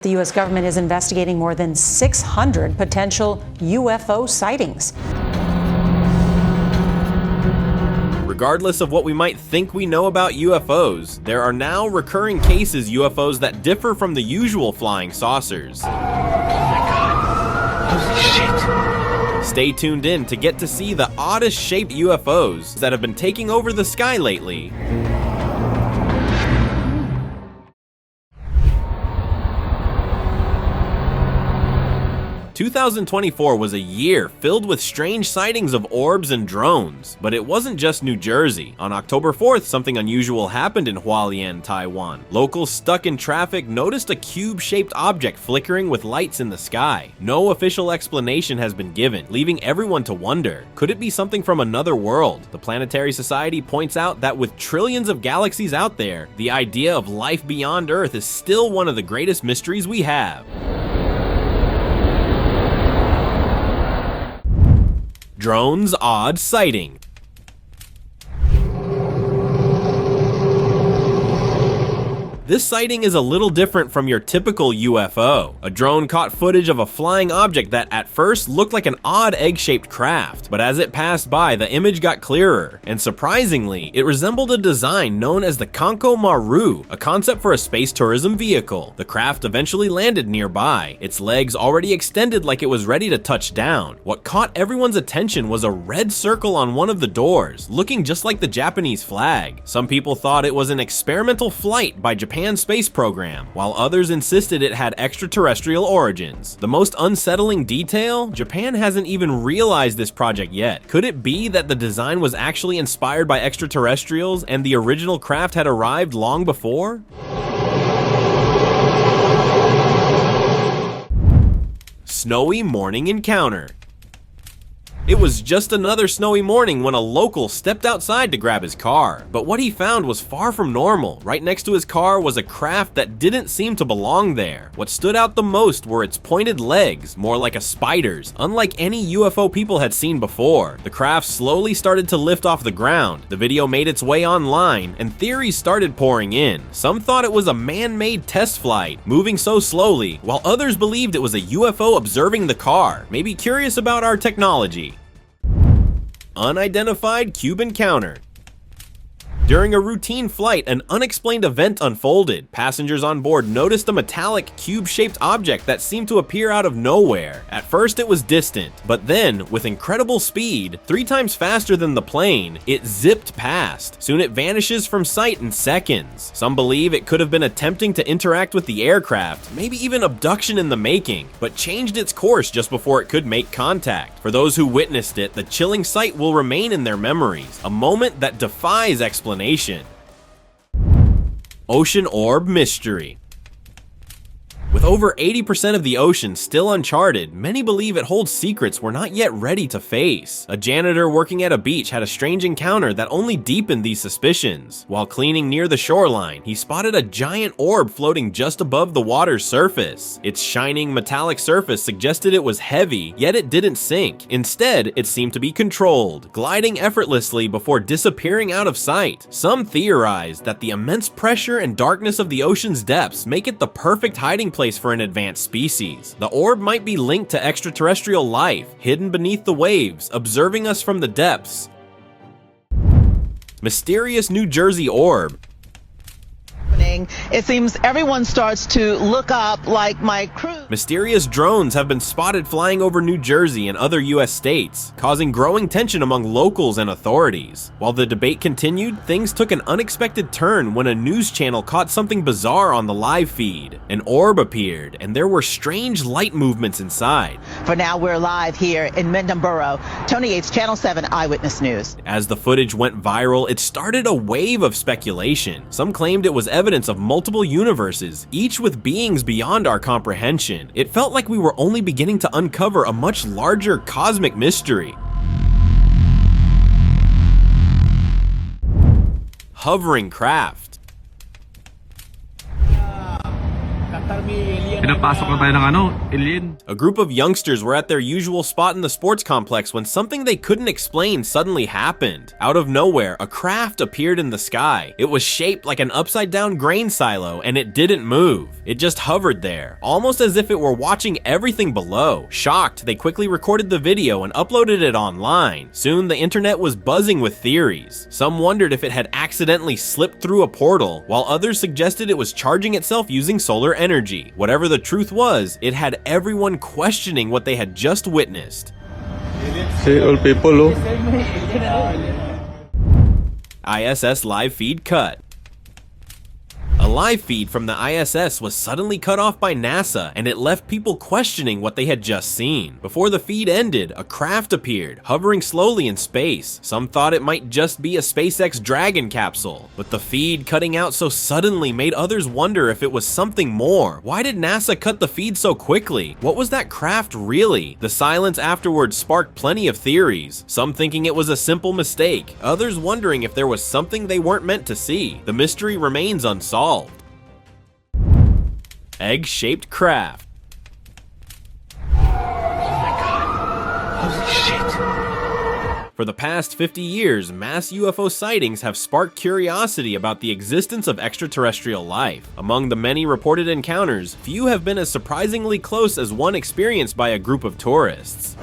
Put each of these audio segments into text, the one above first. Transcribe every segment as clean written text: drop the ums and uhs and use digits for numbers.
The U.S. government is investigating more than 600 potential UFO sightings. Regardless of what we might think we know about UFOs, there are now recurring cases UFOs that differ from the usual flying saucers. Oh my God. Holy shit. Stay tuned in to get to see the oddest-shaped UFOs that have been taking over the sky lately. 2024 was a year filled with strange sightings of orbs and drones, but it wasn't just New Jersey. On October 4th, something unusual happened in Hualien, Taiwan. Locals stuck in traffic noticed a cube-shaped object flickering with lights in the sky. No official explanation has been given, leaving everyone to wonder, could it be something from another world? The Planetary Society points out that with trillions of galaxies out there, the idea of life beyond Earth is still one of the greatest mysteries we have. Drone's odd sighting. This sighting is a little different from your typical UFO. A drone caught footage of a flying object that at first looked like an odd egg-shaped craft, but as it passed by, the image got clearer, and surprisingly, it resembled a design known as the Kanko Maru, a concept for a space tourism vehicle. The craft eventually landed nearby, its legs already extended like it was ready to touch down. What caught everyone's attention was a red circle on one of the doors, looking just like the Japanese flag. Some people thought it was an experimental flight by Japan's space program, while others insisted it had extraterrestrial origins. The most unsettling detail? Japan hasn't even realized this project yet. Could it be that the design was actually inspired by extraterrestrials and the original craft had arrived long before? Snowy morning encounter. It was just another snowy morning when a local stepped outside to grab his car. But what he found was far from normal. Right next to his car was a craft that didn't seem to belong there. What stood out the most were its pointed legs, more like a spider's, unlike any UFO people had seen before. The craft slowly started to lift off the ground. The video made its way online, and theories started pouring in. Some thought it was a man-made test flight, moving so slowly, while others believed it was a UFO observing the car, maybe curious about our technology. Unidentified cube encounter. During a routine flight, an unexplained event unfolded. Passengers on board noticed a metallic, cube-shaped object that seemed to appear out of nowhere. At first, it was distant, but then, with incredible speed, 3 times faster than the plane, it zipped past. Soon it vanishes from sight in seconds. Some believe it could have been attempting to interact with the aircraft, maybe even abduction in the making, but changed its course just before it could make contact. For those who witnessed it, the chilling sight will remain in their memories, a moment that defies explanation. Ocean orb mystery. With over 80% of the ocean still uncharted, many believe it holds secrets we're not yet ready to face. A janitor working at a beach had a strange encounter that only deepened these suspicions. While cleaning near the shoreline, he spotted a giant orb floating just above the water's surface. Its shining metallic surface suggested it was heavy, yet it didn't sink. Instead, it seemed to be controlled, gliding effortlessly before disappearing out of sight. Some theorized that the immense pressure and darkness of the ocean's depths make it the perfect hiding place for an advanced species. The orb might be linked to extraterrestrial life, hidden beneath the waves, observing us from the depths. Mysterious New Jersey orb. It seems everyone starts to look up like my crew. Mysterious drones have been spotted flying over New Jersey and other US states, causing growing tension among locals and authorities. While the debate continued, things took an unexpected turn when a news channel caught something bizarre on the live feed. An orb appeared, and there were strange light movements inside. For now, we're live here in Mendham, Tony Yates, Channel 7 Eyewitness News. As the footage went viral, it started a wave of speculation. Some claimed it was evidence of multiple universes, each with beings beyond our comprehension. It felt like we were only beginning to uncover a much larger cosmic mystery. Hovering craft. Pinapasok na tayo ng alien. A group of youngsters were at their usual spot in the sports complex when something they couldn't explain suddenly happened. Out of nowhere, a craft appeared in the sky. It was shaped like an upside-down grain silo, and it didn't move. It just hovered there, almost as if it were watching everything below. Shocked, they quickly recorded the video and uploaded it online. Soon, the internet was buzzing with theories. Some wondered if it had accidentally slipped through a portal, while others suggested it was charging itself using solar energy. Whatever the truth was, it had everyone questioning what they had just witnessed. See all people, ISS live feed cut. A live feed from the ISS was suddenly cut off by NASA, and it left people questioning what they had just seen. Before the feed ended, a craft appeared, hovering slowly in space. Some thought it might just be a SpaceX Dragon capsule, but the feed cutting out so suddenly made others wonder if it was something more. Why did NASA cut the feed so quickly? What was that craft really? The silence afterwards sparked plenty of theories, some thinking it was a simple mistake, others wondering if there was something they weren't meant to see. The mystery remains unsolved. Egg-shaped craft. Holy shit. For the past 50 years, mass UFO sightings have sparked curiosity about the existence of extraterrestrial life. Among the many reported encounters, few have been as surprisingly close as one experienced by a group of tourists.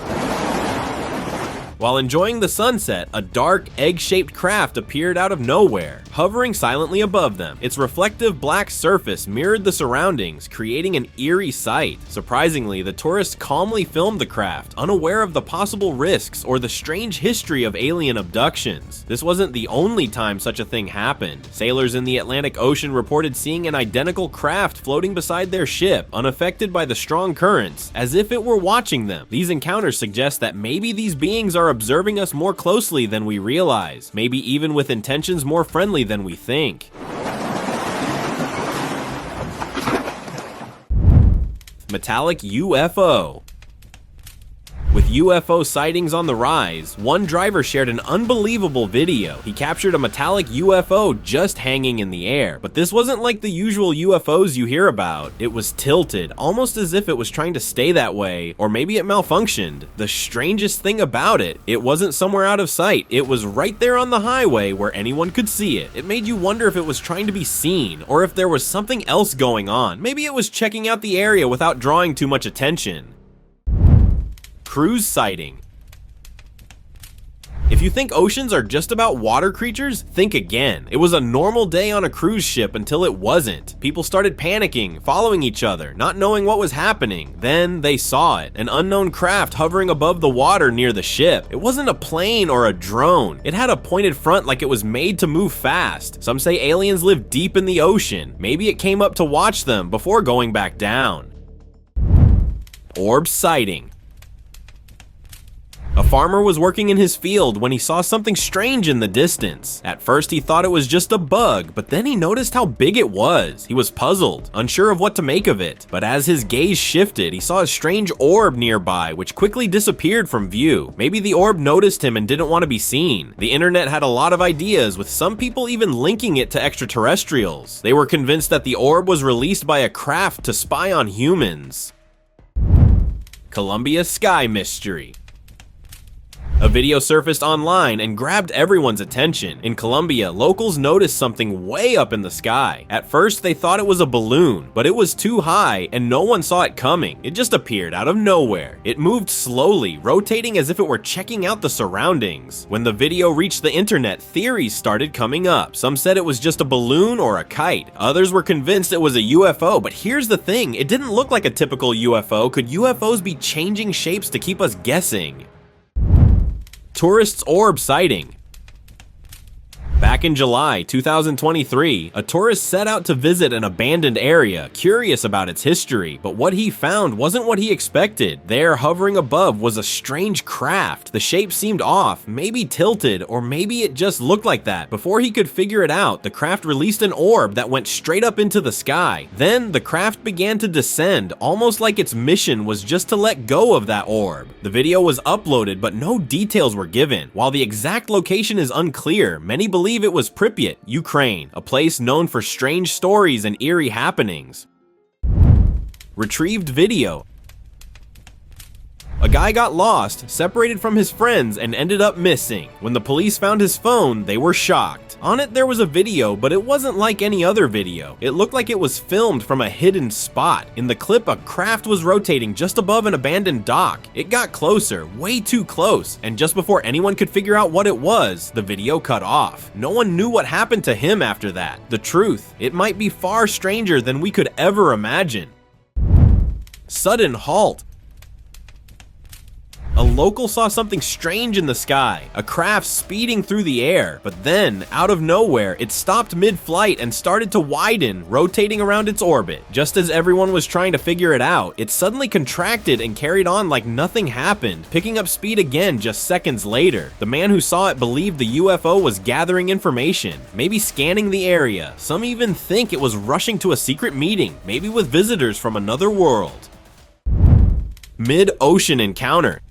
While enjoying the sunset, a dark, egg-shaped craft appeared out of nowhere, hovering silently above them. Its reflective black surface mirrored the surroundings, creating an eerie sight. Surprisingly, the tourists calmly filmed the craft, unaware of the possible risks or the strange history of alien abductions. This wasn't the only time such a thing happened. Sailors in the Atlantic Ocean reported seeing an identical craft floating beside their ship, unaffected by the strong currents, as if it were watching them. These encounters suggest that maybe these beings are observing us more closely than we realize, maybe even with intentions more friendly than we think. Metallic UFO. With UFO sightings on the rise, one driver shared an unbelievable video. He captured a metallic UFO just hanging in the air. But this wasn't like the usual UFOs you hear about. It was tilted, almost as if it was trying to stay that way, or maybe it malfunctioned. The strangest thing about it, it wasn't somewhere out of sight. It was right there on the highway where anyone could see it. It made you wonder if it was trying to be seen, or if there was something else going on. Maybe it was checking out the area without drawing too much attention. Cruise sighting. If you think oceans are just about water creatures, think again. It was a normal day on a cruise ship until it wasn't. People started panicking, following each other, not knowing what was happening. Then they saw it, an unknown craft hovering above the water near the ship. It wasn't a plane or a drone. It had a pointed front like it was made to move fast. Some say aliens live deep in the ocean. Maybe it came up to watch them before going back down. Orb sighting. A farmer was working in his field when he saw something strange in the distance. At first he thought it was just a bug, but then he noticed how big it was. He was puzzled, unsure of what to make of it. But as his gaze shifted, he saw a strange orb nearby, which quickly disappeared from view. Maybe the orb noticed him and didn't want to be seen. The internet had a lot of ideas, with some people even linking it to extraterrestrials. They were convinced that the orb was released by a craft to spy on humans. Colombia sky mystery. A video surfaced online and grabbed everyone's attention. In Colombia, locals noticed something way up in the sky. At first, they thought it was a balloon, but it was too high and no one saw it coming. It just appeared out of nowhere. It moved slowly, rotating as if it were checking out the surroundings. When the video reached the internet, theories started coming up. Some said it was just a balloon or a kite. Others were convinced it was a UFO, but here's the thing, it didn't look like a typical UFO. Could UFOs be changing shapes to keep us guessing? Tourists' orb sighting. Back in July 2023, a tourist set out to visit an abandoned area, curious about its history, but what he found wasn't what he expected. There, hovering above, was a strange craft. The shape seemed off, maybe tilted, or maybe it just looked like that. Before he could figure it out, the craft released an orb that went straight up into the sky. Then, the craft began to descend, almost like its mission was just to let go of that orb. The video was uploaded, but no details were given. While the exact location is unclear, many believe it was Pripyat, Ukraine, a place known for strange stories and eerie happenings. Retrieved video. A guy got lost, separated from his friends, and ended up missing. When the police found his phone, they were shocked. On it there was a video, but it wasn't like any other video. It looked like it was filmed from a hidden spot. In the clip, a craft was rotating just above an abandoned dock. It got closer, way too close, and just before anyone could figure out what it was, the video cut off. No one knew what happened to him after that. The truth, it might be far stranger than we could ever imagine. Sudden halt. A local saw something strange in the sky, a craft speeding through the air, but then, out of nowhere, it stopped mid-flight and started to widen, rotating around its orbit. Just as everyone was trying to figure it out, it suddenly contracted and carried on like nothing happened, picking up speed again just seconds later. The man who saw it believed the UFO was gathering information, maybe scanning the area. Some even think it was rushing to a secret meeting, maybe with visitors from another world. Mid-ocean encounter.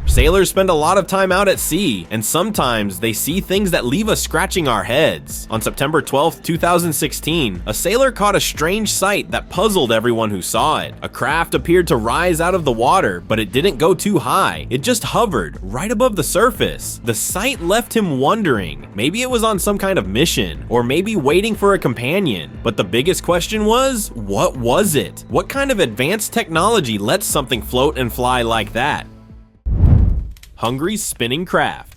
Sailors spend a lot of time out at sea, and sometimes they see things that leave us scratching our heads. On September 12, 2016, a sailor caught a strange sight that puzzled everyone who saw it. A craft appeared to rise out of the water, but it didn't go too high. It just hovered right above the surface. The sight left him wondering. Maybe it was on some kind of mission, or maybe waiting for a companion. But the biggest question was, what was it? What kind of advanced technology lets something float and fly like that? Hungary's spinning craft.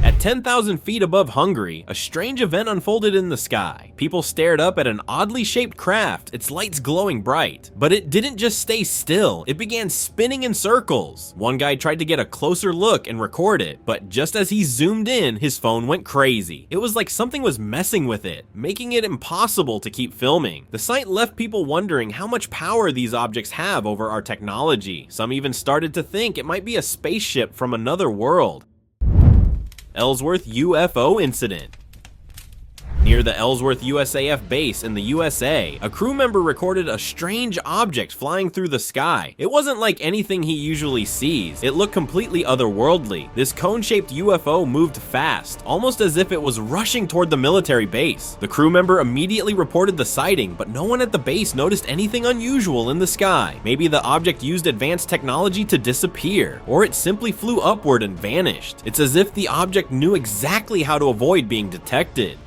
At 10,000 feet above Hungary, a strange event unfolded in the sky. People stared up at an oddly shaped craft, its lights glowing bright. But it didn't just stay still, it began spinning in circles. One guy tried to get a closer look and record it, but just as he zoomed in, his phone went crazy. It was like something was messing with it, making it impossible to keep filming. The sight left people wondering how much power these objects have over our technology. Some even started to think it might be a spaceship from another world. Ellsworth UFO incident. Near the Ellsworth USAF base in the USA, a crew member recorded a strange object flying through the sky. It wasn't like anything he usually sees. It looked completely otherworldly. This cone-shaped UFO moved fast, almost as if it was rushing toward the military base. The crew member immediately reported the sighting, but no one at the base noticed anything unusual in the sky. Maybe the object used advanced technology to disappear, or it simply flew upward and vanished. It's as if the object knew exactly how to avoid being detected.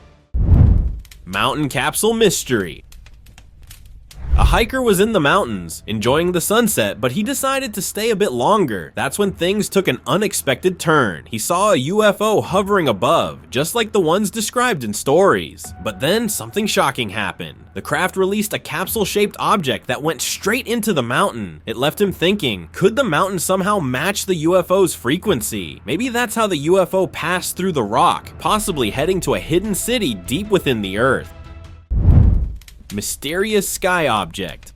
Mountain capsule mystery. A hiker was in the mountains, enjoying the sunset, but he decided to stay a bit longer. That's when things took an unexpected turn. He saw a UFO hovering above, just like the ones described in stories. But then something shocking happened. The craft released a capsule-shaped object that went straight into the mountain. It left him thinking, could the mountain somehow match the UFO's frequency? Maybe that's how the UFO passed through the rock, possibly heading to a hidden city deep within the earth. Mysterious sky object.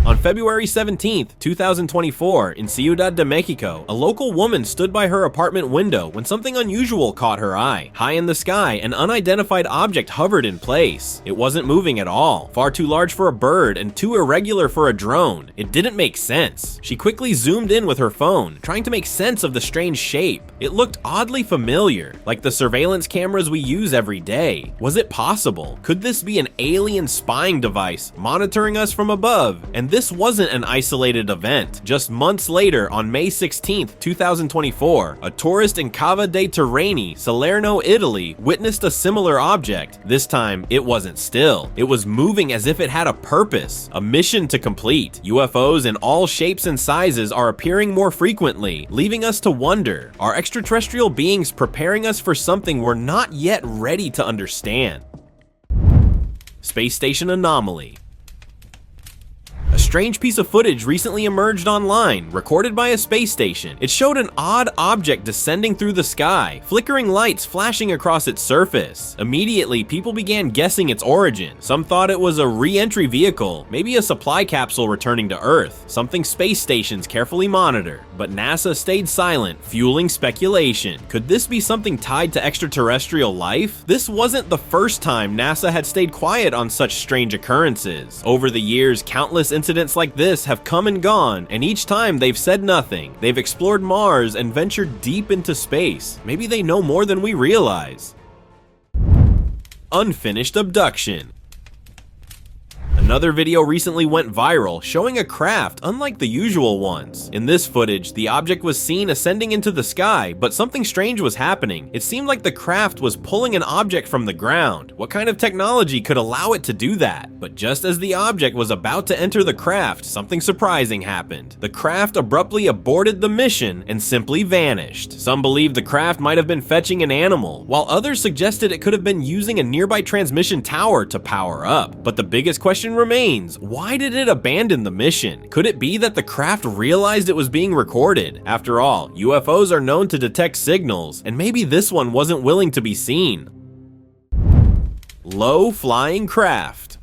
On February 17, 2024, in Ciudad de Mexico, a local woman stood by her apartment window when something unusual caught her eye. High in the sky, an unidentified object hovered in place. It wasn't moving at all, far too large for a bird and too irregular for a drone. It didn't make sense. She quickly zoomed in with her phone, trying to make sense of the strange shape. It looked oddly familiar, like the surveillance cameras we use every day. Was it possible? Could this be an alien spying device monitoring us from above? And this wasn't an isolated event. Just months later, on May 16, 2024, a tourist in Cava dei Tirreni, Salerno, Italy, witnessed a similar object. This time, it wasn't still. It was moving as if it had a purpose, a mission to complete. UFOs in all shapes and sizes are appearing more frequently, leaving us to wonder, are extraterrestrial beings preparing us for something we're not yet ready to understand? Space Station Anomaly. A strange piece of footage recently emerged online, recorded by a space station. It showed an odd object descending through the sky, flickering lights flashing across its surface. Immediately, people began guessing its origin. Some thought it was a re-entry vehicle, maybe a supply capsule returning to Earth, something space stations carefully monitor. But NASA stayed silent, fueling speculation. Could this be something tied to extraterrestrial life? This wasn't the first time NASA had stayed quiet on such strange occurrences. Over the years, countless incidents like this have come and gone, and each time they've said nothing. They've explored Mars and ventured deep into space. Maybe they know more than we realize. Unfinished abduction. Another video recently went viral showing a craft unlike the usual ones. In this footage, the object was seen ascending into the sky, but something strange was happening. It seemed like the craft was pulling an object from the ground. What kind of technology could allow it to do that? But just as the object was about to enter the craft, something surprising happened. The craft abruptly aborted the mission and simply vanished. Some believe the craft might have been fetching an animal, while others suggested it could have been using a nearby transmission tower to power up. But the biggest question remains, why did it abandon the mission? Could it be that the craft realized it was being recorded? After all, UFOs are known to detect signals, and maybe this one wasn't willing to be seen. Low flying craft.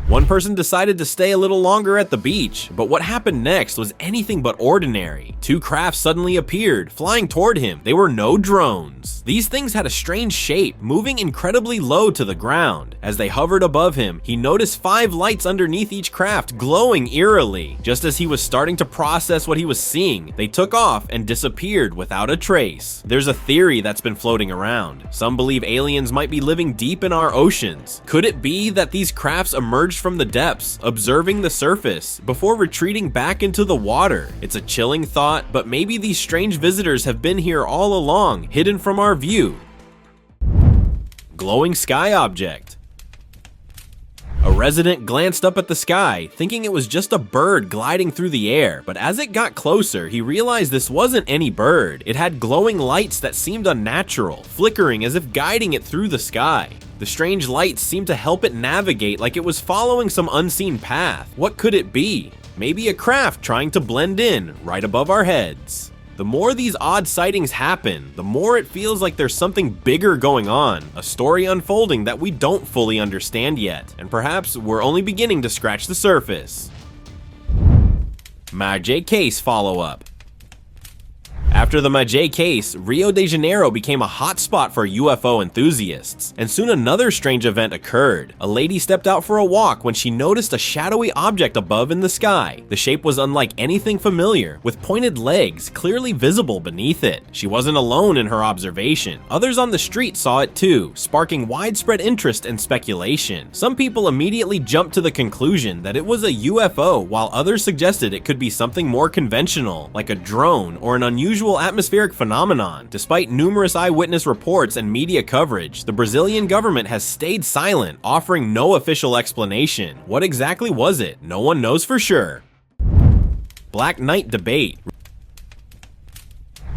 One person decided to stay a little longer at the beach, but what happened next was anything but ordinary. Two crafts suddenly appeared, flying toward him. They were no drones. These things had a strange shape, moving incredibly low to the ground. As they hovered above him, he noticed 5 lights underneath each craft glowing eerily. Just as he was starting to process what he was seeing, they took off and disappeared without a trace. There's a theory that's been floating around. Some believe aliens might be living deep in our oceans. Could it be that these crafts emerged from the depths, observing the surface, before retreating back into the water? It's a chilling thought, but maybe these strange visitors have been here all along, hidden from our view. Glowing sky object. A resident glanced up at the sky, thinking it was just a bird gliding through the air, but as it got closer, he realized this wasn't any bird. It had glowing lights that seemed unnatural, flickering as if guiding it through the sky. The strange lights seemed to help it navigate like it was following some unseen path. What could it be? Maybe a craft trying to blend in right above our heads. The more these odd sightings happen, the more it feels like there's something bigger going on, a story unfolding that we don't fully understand yet, and perhaps we're only beginning to scratch the surface. Mage case follow-up. After the Mage case, Rio de Janeiro became a hotspot for UFO enthusiasts, and soon another strange event occurred. A lady stepped out for a walk when she noticed a shadowy object above in the sky. The shape was unlike anything familiar, with pointed legs clearly visible beneath it. She wasn't alone in her observation. Others on the street saw it too, sparking widespread interest and speculation. Some people immediately jumped to the conclusion that it was a UFO, while others suggested it could be something more conventional, like a drone or an unusual atmospheric phenomenon. Despite numerous eyewitness reports and media coverage, the Brazilian government has stayed silent, offering no official explanation. What exactly was it? No one knows for sure. Black Knight debate.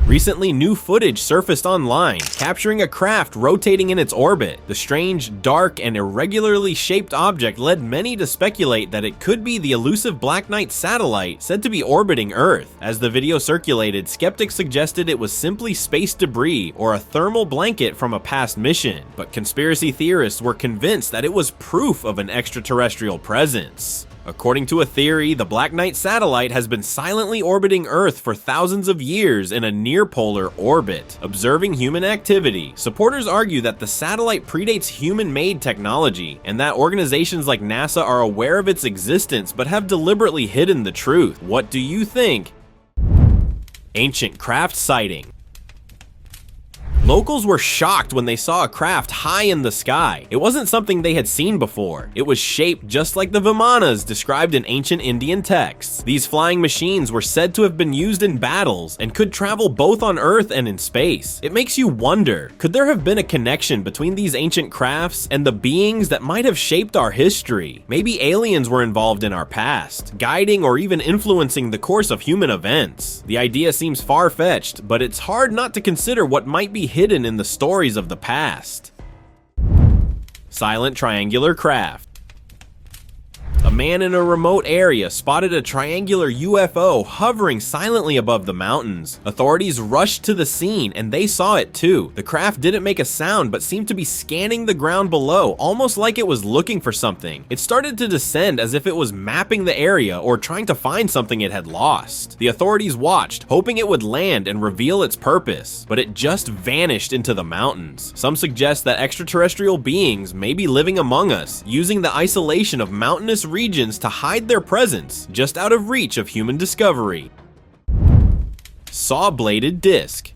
Recently, new footage surfaced online, capturing a craft rotating in its orbit. The strange, dark, and irregularly shaped object led many to speculate that it could be the elusive Black Knight satellite said to be orbiting Earth. As the video circulated, skeptics suggested it was simply space debris or a thermal blanket from a past mission, but conspiracy theorists were convinced that it was proof of an extraterrestrial presence. According to a theory, the Black Knight satellite has been silently orbiting Earth for thousands of years in a near-polar orbit, observing human activity. Supporters argue that the satellite predates human-made technology, and that organizations like NASA are aware of its existence but have deliberately hidden the truth. What do you think? Ancient craft sighting. Locals were shocked when they saw a craft high in the sky. It wasn't something they had seen before. It was shaped just like the Vimanas described in ancient Indian texts. These flying machines were said to have been used in battles and could travel both on Earth and in space. It makes you wonder, could there have been a connection between these ancient crafts and the beings that might have shaped our history? Maybe aliens were involved in our past, guiding or even influencing the course of human events. The idea seems far-fetched, but it's hard not to consider what might be hidden in the stories of the past. Silent triangular craft. A man in a remote area spotted a triangular UFO hovering silently above the mountains. Authorities rushed to the scene and they saw it too. The craft didn't make a sound but seemed to be scanning the ground below, almost like it was looking for something. It started to descend as if it was mapping the area or trying to find something it had lost. The authorities watched, hoping it would land and reveal its purpose, but it just vanished into the mountains. Some suggest that extraterrestrial beings may be living among us, using the isolation of mountainous regions to hide their presence, just out of reach of human discovery. Saw-bladed disc.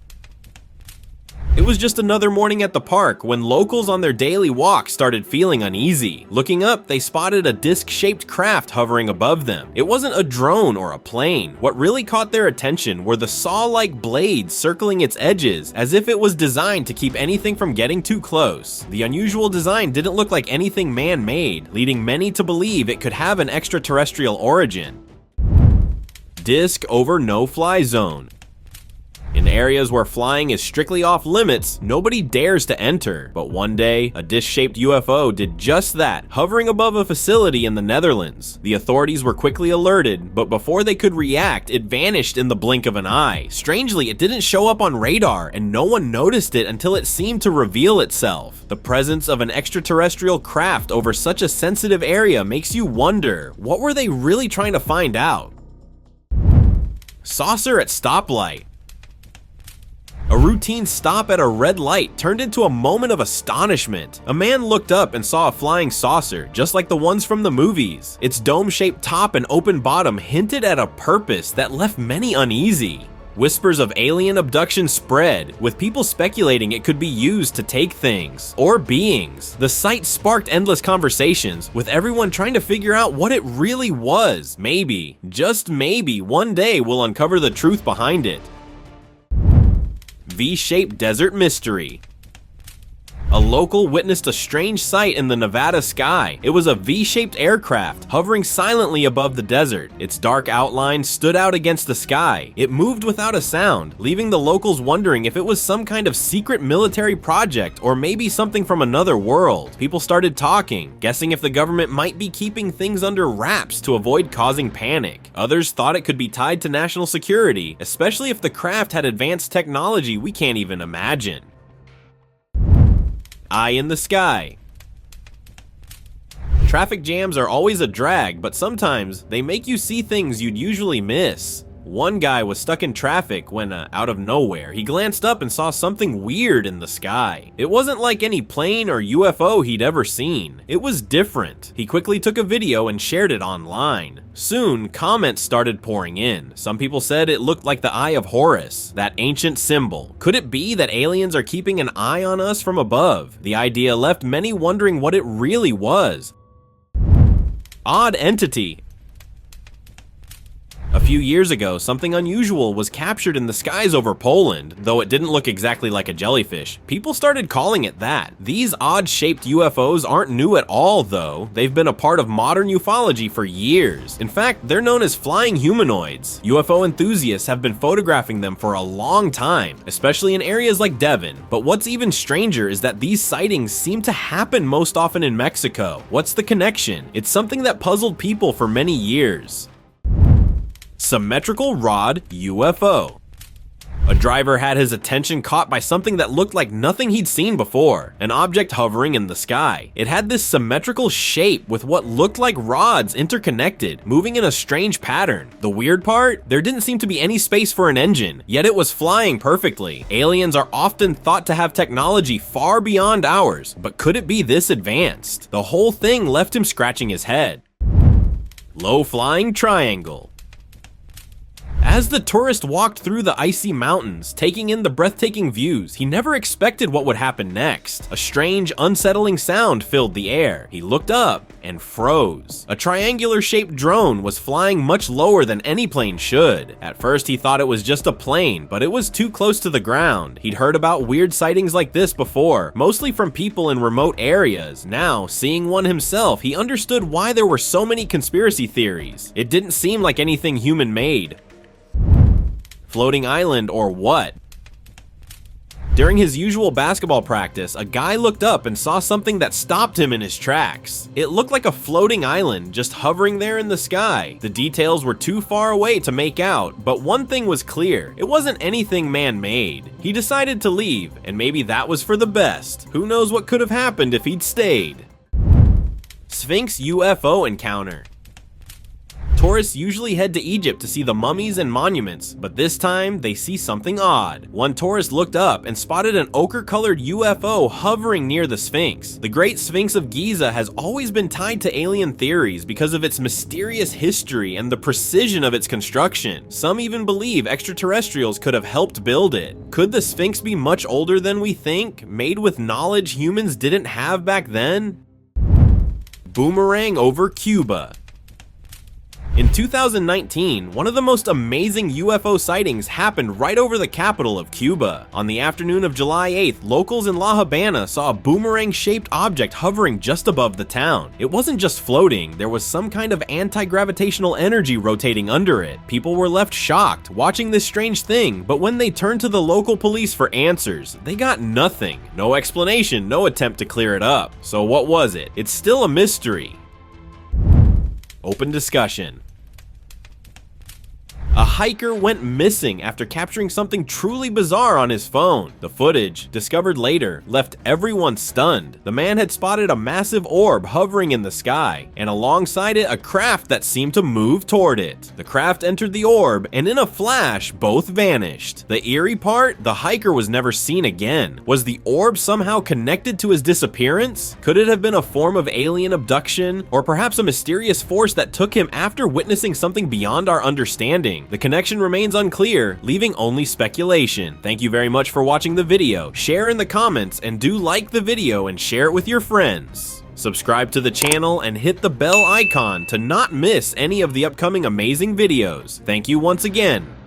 It was just another morning at the park when locals on their daily walk started feeling uneasy. Looking up, they spotted a disc-shaped craft hovering above them. It wasn't a drone or a plane. What really caught their attention were the saw-like blades circling its edges, as if it was designed to keep anything from getting too close. The unusual design didn't look like anything man-made, leading many to believe it could have an extraterrestrial origin. Disc over no-fly zone. In areas where flying is strictly off limits, nobody dares to enter. But one day, a disc-shaped UFO did just that, hovering above a facility in the Netherlands. The authorities were quickly alerted, but before they could react, it vanished in the blink of an eye. Strangely, it didn't show up on radar, and no one noticed it until it seemed to reveal itself. The presence of an extraterrestrial craft over such a sensitive area makes you wonder, what were they really trying to find out? Saucer at stoplight. A routine stop at a red light turned into a moment of astonishment. A man looked up and saw a flying saucer, just like the ones from the movies. Its dome-shaped top and open bottom hinted at a purpose that left many uneasy. Whispers of alien abduction spread, with people speculating it could be used to take things, or beings. The sight sparked endless conversations, with everyone trying to figure out what it really was. Maybe, just maybe, one day we'll uncover the truth behind it. V-shaped desert mystery. A local witnessed a strange sight in the Nevada sky. It was a V-shaped aircraft hovering silently above the desert. Its dark outline stood out against the sky. It moved without a sound, leaving the locals wondering if it was some kind of secret military project or maybe something from another world. People started talking, guessing if the government might be keeping things under wraps to avoid causing panic. Others thought it could be tied to national security, especially if the craft had advanced technology we can't even imagine. Eye in the sky. Traffic jams are always a drag, but sometimes they make you see things you'd usually miss. One guy was stuck in traffic when, out of nowhere, he glanced up and saw something weird in the sky. It wasn't like any plane or UFO he'd ever seen. It was different. He quickly took a video and shared it online. Soon, comments started pouring in. Some people said it looked like the Eye of Horus, that ancient symbol. Could it be that aliens are keeping an eye on us from above? The idea left many wondering what it really was. Odd entity. A few years ago, something unusual was captured in the skies over Poland. Though it didn't look exactly like a jellyfish, people started calling it that. These odd-shaped UFOs aren't new at all, though. They've been a part of modern ufology for years. In fact, they're known as flying humanoids. UFO enthusiasts have been photographing them for a long time, especially in areas like Devon. But what's even stranger is that these sightings seem to happen most often in Mexico. What's the connection? It's something that puzzled people for many years. Symmetrical rod UFO. A driver had his attention caught by something that looked like nothing he'd seen before, an object hovering in the sky. It had this symmetrical shape with what looked like rods interconnected, moving in a strange pattern. The weird part? There didn't seem to be any space for an engine, yet it was flying perfectly. Aliens are often thought to have technology far beyond ours, but could it be this advanced? The whole thing left him scratching his head. Low-flying triangle. As the tourist walked through the icy mountains, taking in the breathtaking views, he never expected what would happen next. A strange, unsettling sound filled the air. He looked up and froze. A triangular-shaped drone was flying much lower than any plane should. At first, he thought it was just a plane, but it was too close to the ground. He'd heard about weird sightings like this before, mostly from people in remote areas. Now, seeing one himself, he understood why there were so many conspiracy theories. It didn't seem like anything human-made. Floating island or what? During his usual basketball practice, a guy looked up and saw something that stopped him in his tracks. It looked like a floating island just hovering there in the sky. The details were too far away to make out, but one thing was clear. It wasn't anything man-made. He decided to leave, and maybe that was for the best. Who knows what could have happened if he'd stayed? Sphinx UFO encounter. Tourists usually head to Egypt to see the mummies and monuments, but this time they see something odd. One tourist looked up and spotted an ochre-colored UFO hovering near the Sphinx. The Great Sphinx of Giza has always been tied to alien theories because of its mysterious history and the precision of its construction. Some even believe extraterrestrials could have helped build it. Could the Sphinx be much older than we think, made with knowledge humans didn't have back then? Boomerang over Cuba. In 2019, one of the most amazing UFO sightings happened right over the capital of Cuba. On the afternoon of July 8th, locals in La Habana saw a boomerang-shaped object hovering just above the town. It wasn't just floating, there was some kind of anti-gravitational energy rotating under it. People were left shocked, watching this strange thing, but when they turned to the local police for answers, they got nothing. No explanation, no attempt to clear it up. So what was it? It's still a mystery. Open discussion. A hiker went missing after capturing something truly bizarre on his phone. The footage, discovered later, left everyone stunned. The man had spotted a massive orb hovering in the sky, and alongside it a craft that seemed to move toward it. The craft entered the orb, and in a flash, both vanished. The eerie part? The hiker was never seen again. Was the orb somehow connected to his disappearance? Could it have been a form of alien abduction? Or perhaps a mysterious force that took him after witnessing something beyond our understanding? The connection remains unclear, leaving only speculation. Thank you very much for watching the video. Share in the comments and do like the video and share it with your friends. Subscribe to the channel and hit the bell icon to not miss any of the upcoming amazing videos. Thank you once again.